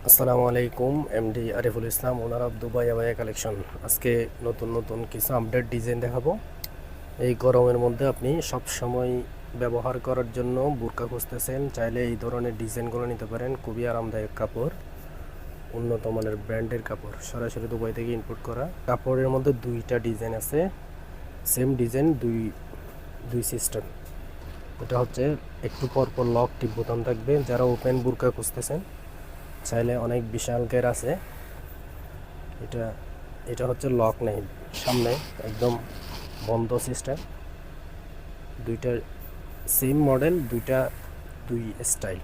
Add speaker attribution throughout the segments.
Speaker 1: আসসালামু আলাইকুম, MD Ariful Islam, owner of Dubai abaya collection. আজকে নতুন নতুন কিছু আপডেট ডিজাইন দেখাবো। এই গরমের মধ্যে আপনি সব সময় ব্যবহার করার জন্য বুরকা খুঁজতেছেন, চাইলে এই ধরনের ডিজাইনগুলো নিতে পারেন। খুবই আরামদায়ক কাপড়, উন্নত মানের ব্র্যান্ডের কাপড়, সরাসরি দুবাই থেকে ইনপুট করা। কাপড়ের মধ্যে দুইটা ডিজাইন আছে, সেম ডিজাইন দুই দুই সিস্টেম। এটা হচ্ছে একটু পরপর লক টিপ বোতাম থাকবে। যারা ওপেন বুরকা খুঁজতেছেন, চাইলে অনেক বিশাল গের আছে। এটা এটা হচ্ছে লক নেই, সামনে একদম বন্ধ সিস্টেম। দুইটা সেম মডেল, দুই স্টাইল,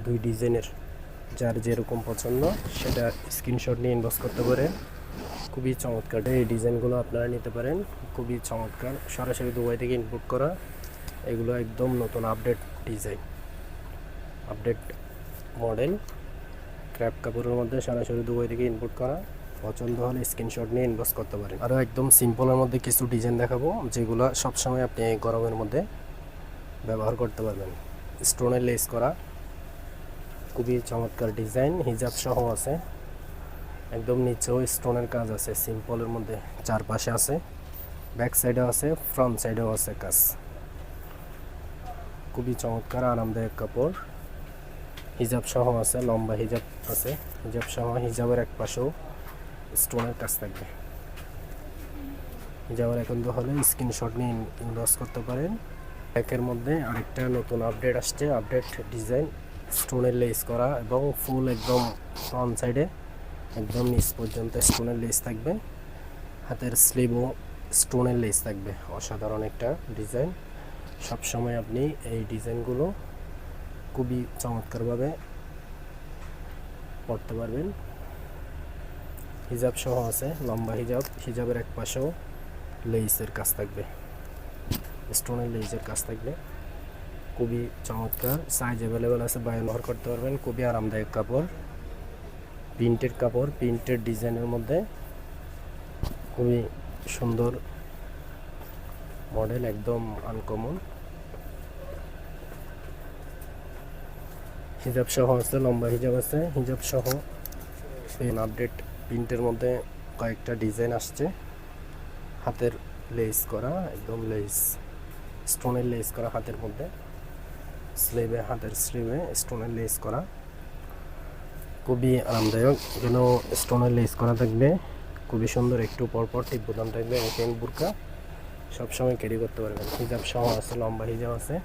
Speaker 1: দুই ডিজাইনের। যার যেরকম পছন্দ সেটা স্ক্রিনশট নিয়ে ইনবক্স করতে পারেন। খুবই চমৎকার এই ডিজাইনগুলো আপনারা নিতে পারেন। খুবই চমৎকার, সরাসরি দুবাই থেকে ইনপুট করা। এগুলো একদম নতুন update design, update model. Crap কাপড়ের মধ্যে সরাসরি দুবাই থেকে ইনপুট করা। পছন্দ হলে স্ক্রিনশট নিয়ে ইনবক্স করতে পারেন। আরও একদম সিম্পলের মধ্যে কিছু ডিজাইন দেখাবো, যেগুলো সবসময় আপনি এই গরমের মধ্যে ব্যবহার করতে পারবেন। স্টোনের লেস করা, খুবই চমৎকার ডিজাইন। হিজাব সহ আছে, একদম নিচেও স্টোনের কাজ আছে। সিম্পলের মধ্যে চারপাশে আছে, ব্যাক সাইডেও আছে, ফ্রন্ট সাইডেও আছে কাজ। খুবই চমৎকার আরামদায়ক কাপড়। হিজাব সহ আছে, লম্বা হিজাব আছে। হিজাব সহ, হিজাবের এক পাশেও স্টোনের কাজ থাকবে। হিজাবের এখন তো হলে স্ক্রিনশট নিয়ে ইনবক্স করতে পারেন। ব্যাকের মধ্যে আরেকটা নতুন আপডেট আসছে, আপডেট ডিজাইন। স্টোনের লেস করা এবং ফুল একদম ফ্রন্ট সাইডে একদম নিচ পর্যন্ত স্টোনের লেস থাকবে। হাতের স্লিভও স্টোনের লেস থাকবে। অসাধারণ একটা ডিজাইন। সবসময় আপনি এই ডিজাইনগুলো খুবই চমৎকারভাবে পড়তে পারবেন। হিজাব সহ আছে, লম্বা হিজাব। হিজাবের এক পাশেও লেসের কাজ থাকবে, স্টোনের লেসের কাজ থাকবে। খুবই চমৎকার, সাইজ অ্যাভেলেবেল আছে, ব্যবহার করতে পারবেন। খুবই আরামদায়ক কাপড়, প্রিন্টের কাপড়, প্রিন্টের ডিজাইনের মধ্যে খুবই সুন্দর মডেল, একদম আনকমন। হিজাব সহ আছে, লম্বা হিজাব আছে। হিজাব সহ আপডেট প্রিন্টের মধ্যে কয়েকটা ডিজাইন আসছে। হাতের লেস করা, একদম লেস, স্টোনের লেস করা হাতের মধ্যে। স্লিভে, হাতের স্লিভে স্টোনের লেস করা, খুবই আরামদায়ক। যেন স্টোনের লেস করা থাকবে, খুবই সুন্দর। একটু পরপর টিপ বোতাম থাকবে। ওপেন বুরকা সবসময় ক্যারি করতে পারবেন। হিজাব সহ আছে, লম্বা হিজাব আছে।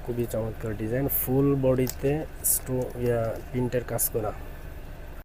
Speaker 1: খুবই চমৎকার ডিজাইন, ফুল বডিতে প্রিন্টের কাজ করা।